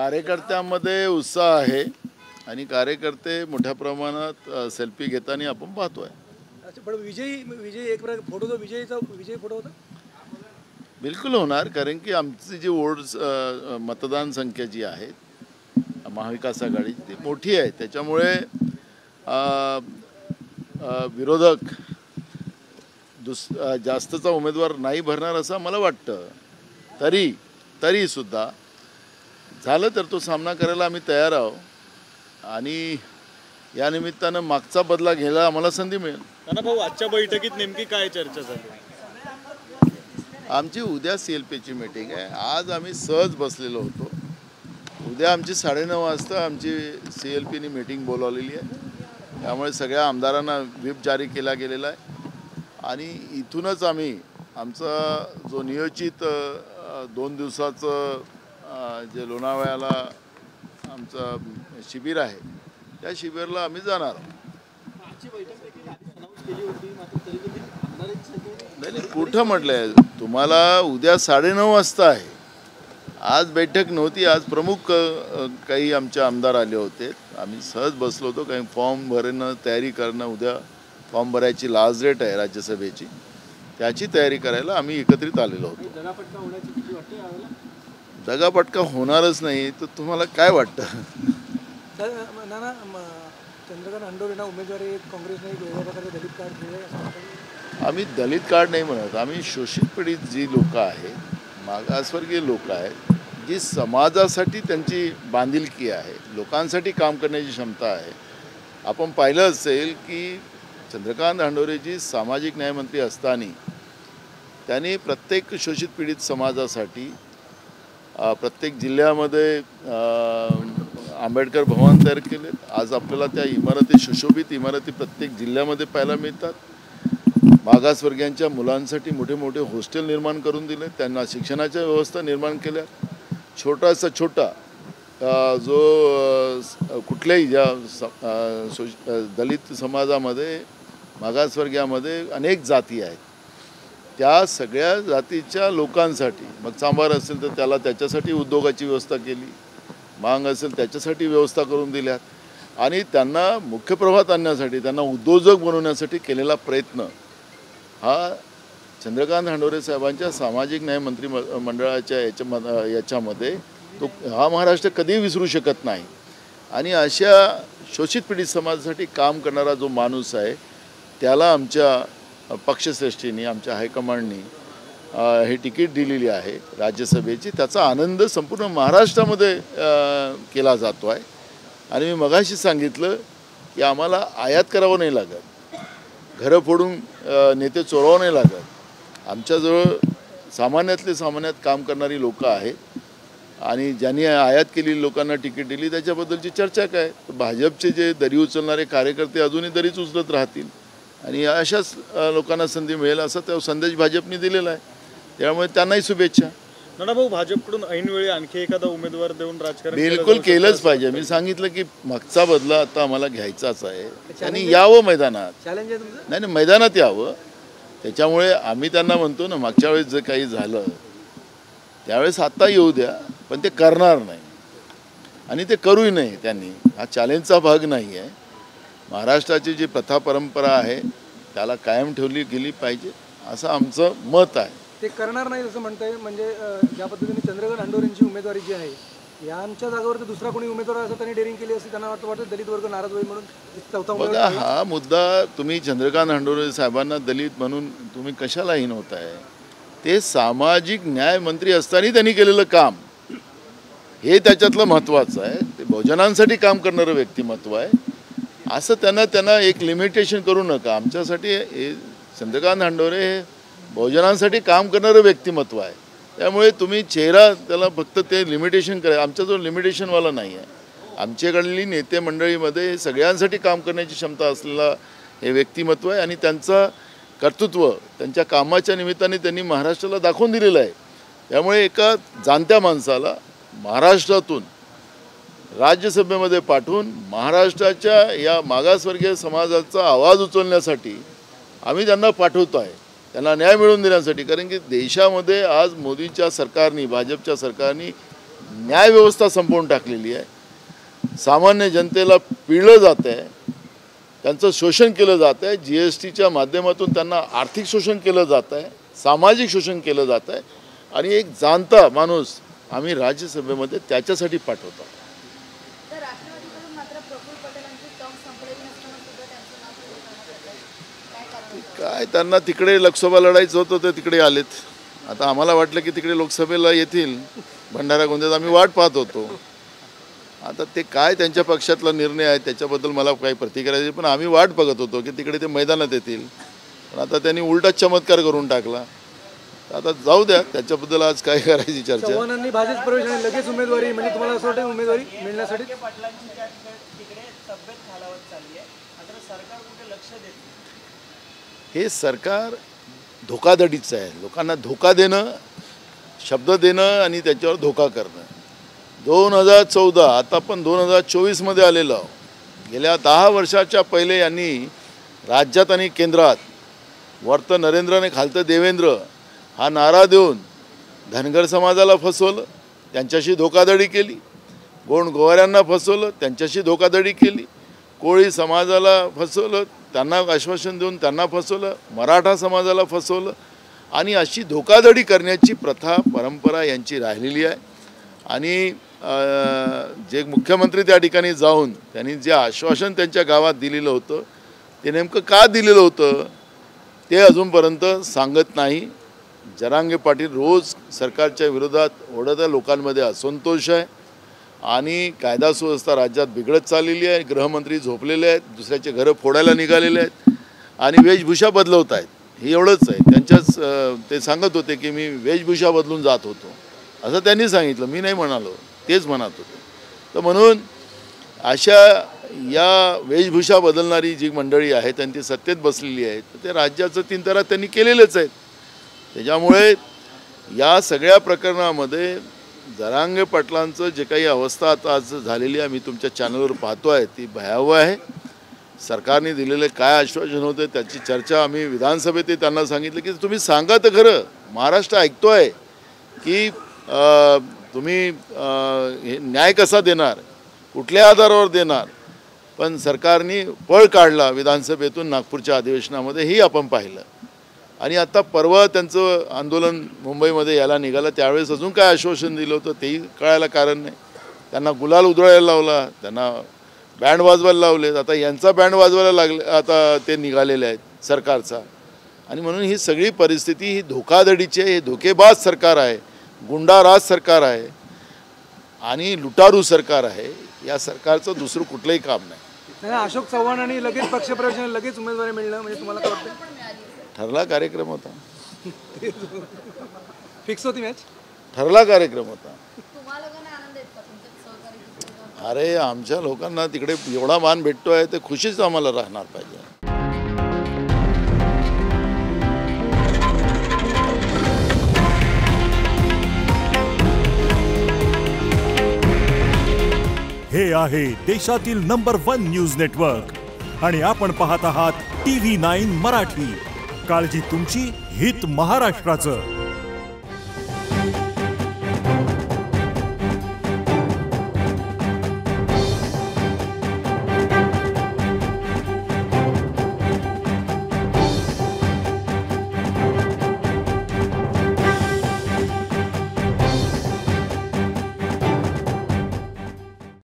कार्यकर्त्यांमध्ये उत्साह आहे आणि कार्यकर्ते मोठ्या प्रमाणात सेल्फी घेताना आपण पाहतोय. अच्छा, पण विजय एक प्रकार फोटो, तो विजय फोटो होता. बिलकुल होणार, कारण की आमची जी मतदान संख्या जी आहे महाविकास आघाडी ती मोठी आहे. त्याच्यामुळे विरोधक जास्तचा उमेदवार नाही भरणार असं मला वाटतं. तरी सुद्धा झालं तर तो सामना करायला आम्ही तयार आहोत आणि या निमित्तानं मागचा बदला घ्यायला आम्हाला संधी मिळेल. नाना भाऊ, आजच्या बैठकीत नेमकी काय चर्चा झाली? आमची उद्या CLPची मीटिंग आहे. आज आम्ही सहज बसलेलो होतो. उद्या आमची 9:30 वाजता आमची CLPनी मीटिंग बोलावलेली आहे. त्यामुळे सगळ्या आमदारांना व्हिप जारी केला गेलेला आहे आणि इथूनच आम्ही आमचा जो नियोजित 2 दिवसाचं जे लोणावळ्याला आमचं शिबिर आहे त्या शिबिरला आम्ही जाणार आहोत. नाही, कुठं म्हटलं आहे तुम्हाला? उद्या 9:30 वाजता आहे. आज बैठक नव्हती. आज प्रमुख काही आमचे आमदार आले होते. आम्ही सहज बसलो होतो. काही फॉर्म भरणं तयारी करणं, उद्या फॉर्म भरायची लास्ट डेट आहे राज्यसभेची, त्याची तयारी करायला आम्ही एकत्रित आलेलो होतो. दगापटका होणारच नाही तर तुम्हाला काय वाटतं? नाना, चंद्रकांत हंडोरेंना उमेदवारी काँग्रेसने वेगळ्या प्रकारे दलित कार्ड दिले. आम्ही दलित कार्ड नाही म्हणत. आम्ही शोषित पीडित जी लोक आहेत, मागासवर्गीय लोक आहेत, जी समाजासाठी त्यांची बांधिलकी आहे, लोकांसाठी काम करण्याची क्षमता आहे. आपण पाहिलं असेल की चंद्रकांत हंडोरेजी सामाजिक न्यायमंत्री असताना त्यांनी प्रत्येक शोषित पीडित समाजासाठी प्रत्येक जिल्ह्यामध्ये आंबेडकर भवन तयार केले. आज आपल्याला त्या इमारती, सुशोभित इमारती प्रत्येक जिल्ह्यामध्ये पाहायला मिळतात. मागासवर्गीयांच्या मुलांसाठी मोठे मोठे हॉस्टेल निर्माण करून दिले, त्यांना शिक्षणाच्या व्यवस्था निर्माण केल्या. छोटा जो कुठल्याही ज्या दलित समाजामध्ये, मागासवर्गीयामध्ये अनेक जाती आहेत, त्या सगळ्या जातीच्या लोकांसाठी, मग चांभार असेल तर त्याला त्याच्यासाठी उद्योगाची व्यवस्था केली, मांग असेल त्याच्यासाठी व्यवस्था करून दिल्यात आणि त्यांना मुख्य प्रवाहात आणण्यासाठी, त्यांना उद्योजक बनवण्यासाठी केलेला प्रयत्न हा चंद्रकांत हंडोरे साहेबांच्या सामाजिक न्याय मंत्री मंडळाच्या याच्यामध्ये तो हा महाराष्ट्र कधीही विसरू शकत नाही. आणि अशा शोषित पीडित समाजासाठी काम करणारा जो माणूस आहे त्याला आमच्या पक्षश्रेष्ठींनी, आमच्या हायकमांडनी हे तिकीट दिलेली आहे राज्यसभेची. त्याचा आनंद संपूर्ण महाराष्ट्रामध्ये केला जातो आहे. आणि मी मगाशी सांगितलं की आम्हाला आयात करावं नाही लागत, घरं फोडून नेते चोरावं नाही लागत. आमच्याजवळ सामान्यातले सामान्यात काम करणारी लोकं आहेत आणि ज्यांनी आयात केलेली लोकांना तिकीट दिली त्याच्याबद्दलची चर्चा काय? भाजपचे जे दरी उचलणारे कार्यकर्ते अजूनही दरीच उचलत राहतील आणि अशाच लोकांना संधी मिळेल असा त्या संदेश भाजपने दिलेला आहे. त्यामुळे त्यांनाही शुभेच्छा. नाना भाऊ, भाजपकडून ऐनवेळी आणखी एखादा उमेदवार देऊन राजकारण बिलकुल केलंच पाहिजे. मी सांगितलं की मागचा बदला आता आम्हाला घ्यायचाच आहे. त्यांनी यावं मैदानात. चॅलेंज आहे तुमचं? नाही, मैदानात यावं. त्याच्यामुळे आम्ही त्यांना म्हणतो ना, मागच्या वेळेस जे काही झालं त्यावेळेस आता येऊ द्या, पण ते करणार नाही आणि ते करूही नाही. त्यांनी हा चॅलेंजचा भाग नाही आहे. महाराष्ट्राची जी प्रथा परंपरा आहे त्याला कायम ठेवली गेली पाहिजे असं आमचं मत आहे. ते करणार नाही असं म्हणताय. म्हणजे ज्या पद्धतीने चंद्रकांत हंडोरेंची उमेदवारी जी आहे, यांच्या जागेवर तर दुसरा कोणी उमेदवार असं त्यांनी डेअरिंग केली असं त्यांना वाटतं दलित वर्ग नाराज होईल म्हणून चौथा बघा, हा मुद्दा तुम्ही चंद्रकांत हंडोरे साहेबांना दलित म्हणून तुम्ही कशाला हिनवताय? ते सामाजिक न्याय मंत्री असताना त्यांनी केलेलं काम हे त्याच्यातलं महत्त्वाचं आहे. ते बहुजनांसाठी काम करणारं व्यक्तिमत्व आहे. असं त्यांना एक लिमिटेशन करू नका. आमच्यासाठी हे चंद्रकांत हंडोरे हे बहुजनांसाठी काम करणारं व्यक्तिमत्व आहे. त्यामुळे तुम्ही चेहरा त्याला फक्त ते लिमिटेशन करा. आमच्याजवळ लिमिटेशनवाला नाही आहे. आमच्याकडली नेते मंडळीमध्ये सगळ्यांसाठी काम करण्याची क्षमता असलेला हे व्यक्तिमत्व आहे आणि त्यांचं कर्तृत्व त्यांच्या कामाच्या निमित्ताने त्यांनी महाराष्ट्राला दाखवून दिलेलं आहे. त्यामुळे एका जाणत्या माणसाला महाराष्ट्रातून राज्यसभेमध्ये पाठवून महाराष्ट्राच्या या मागासवर्गीय समाजाचा आवाज उचलण्यासाठी आम्ही त्यांना पाठवतो आहे, त्यांना न्याय मिळवून देण्यासाठी. कारण की देशामध्ये आज मोदींच्या सरकारने, भाजपच्या सरकारने न्यायव्यवस्था संपवून टाकलेली आहे. सामान्य जनतेला पिळलं जात आहे, त्यांचं शोषण केलं जात आहे. GSTच्या माध्यमातून त्यांना आर्थिक शोषण केलं जात आहे, सामाजिक शोषण केलं जात आहे. आणि एक जाणता माणूस आम्ही राज्यसभेमध्ये त्याच्यासाठी पाठवतो. काय त्यांना तिकडे लोकसभा लढायचं होतं तर तिकडे आलेत. आता आम्हाला वाटलं की तिकडे लोकसभेला येतील भंडारा गोंदियात, आम्ही वाट पाहत होतो. आता ते काय त्यांच्या पक्षातला निर्णय आहे त्याच्याबद्दल मला काही प्रतिक्रिया द्यायची, पण आम्ही वाट बघत होतो की तिकडे ते मैदानात येतील. पण आता त्यांनी उलटा चमत्कार करून टाकला. आता जाऊ द्या, त्याच्याबद्दल आज काय करायची चर्चा. चव्हाणांनी भाजप प्रवेश आणि लगेच उमेदवारी, म्हणजे तुम्हाला असं वाटतं उमेदवारी मिळण्यासाठी हे सरकार धोकाधडीचं आहे. लोकांना धोका देणं, शब्द देणं आणि त्याच्यावर धोका करणं. 2014 आता पण 2024मध्ये आलेलो आहोत. गेल्या 10 वर्षाच्या पहिले यांनी राज्यात आणि केंद्रात वरतं नरेंद्र आणि खालतं देवेंद्र हा नारा देऊन धनगर समाजाला फसवलं, त्यांच्याशी धोकाधडी केली. गोंडगोवाऱ्यांना फसवलं, त्यांच्याशी धोकाधडी केली. कोळी समाजाला फसवलं, त्यांना आश्वासन देऊन त्यांना फसवलं. मराठा समाजाला फसवलं. आणि अशी धोकाधडी करण्याची प्रथा परंपरा यांची राहिलेली आहे. आणि जे मुख्यमंत्री त्या ठिकाणी जाऊन त्यांनी जे आश्वासन त्यांच्या गावात दिलेलं होतं ते नेमकं का दिलेलं होतं ते अजूनपर्यंत सांगत नाही. जरांगे पाटील रोज सरकारच्या विरोधात ओढत आहे. लोकांमध्ये असंतोष आहे आणि कायदा सुव्यवस्था राज्यात बिघडत चाललेली आहे. गृहमंत्री झोपलेले आहेत, दुसऱ्याचे घरं फोडायला निघालेले आहेत आणि वेशभूषा बदलवत आहेत. हे एवढंच आहे. त्यांच्याच ते सांगत होते की मी वेशभूषा बदलून जात होतो असं त्यांनी सांगितलं, मी नाही म्हणालो, तेच म्हणत होते. तर म्हणून अशा या वेशभूषा बदलणारी जी मंडळी आहेत आणि ती सत्तेत बसलेली आहेत ते राज्याचं 3 तऱ्हा त्यांनी केलेलेच आहेत. त्याच्यामुळे या सगळ्या प्रकरणामध्ये जरांगे पाटलांचं जे काही अवस्था आता आज झालेली आहे, मी तुमच्या चॅनलवर पाहतो आहे, ती भयावह आहे. सरकारने दिलेले काय आश्वासन होते त्याची चर्चा आम्ही विधानसभेत त्यांना सांगितलं की तुम्ही सांगा तर खरं, महाराष्ट्र ऐकतो आहे की तुम्ही हे न्याय कसा देणार, कुठल्या आधारावर देणार. पण सरकारने पळ काढला विधानसभेतून नागपूरच्या अधिवेशनामध्ये, ही आपण पाहिलं. आणि आता परवा त्यांचं आंदोलन मुंबईमध्ये यायला निघालं, त्यावेळेस अजून काय आश्वासन दिलं होतं तेही कळायला कारण नाही. त्यांना गुलाल उधळायला लावला, त्यांना बँड वाजवायला लावले. आता यांचा बँड वाजवायला लागले, आता ते निघालेले आहेत सरकारचा. आणि म्हणून ही सगळी परिस्थिती ही धोकाधडीची आहे. हे धोकेबाज सरकार आहे, गुंडाराज सरकार आहे आणि लुटारू सरकार आहे. या सरकारचं दुसरं कुठलंही काम नाही. अशोक चव्हाणांनी लगेच पक्षप्रवेश आणि लगेच उमेदवारी मिळणं म्हणजे तुम्हाला काय वाटतं? ठरला कार्यक्रम होता, फिक्स होती मॅच, ठरला कार्यक्रम होता. अरे आमच्या लोकांना तिकडे एवढा मान भेटतो आहे ते खुशीच आम्हाला राहणार पाहिजे. हे आहे देशातील नंबर 1 न्यूज नेटवर्क आणि आपण पाहत आहात TV9 मराठी. काळजी तुमची, हित महाराष्ट्राचं.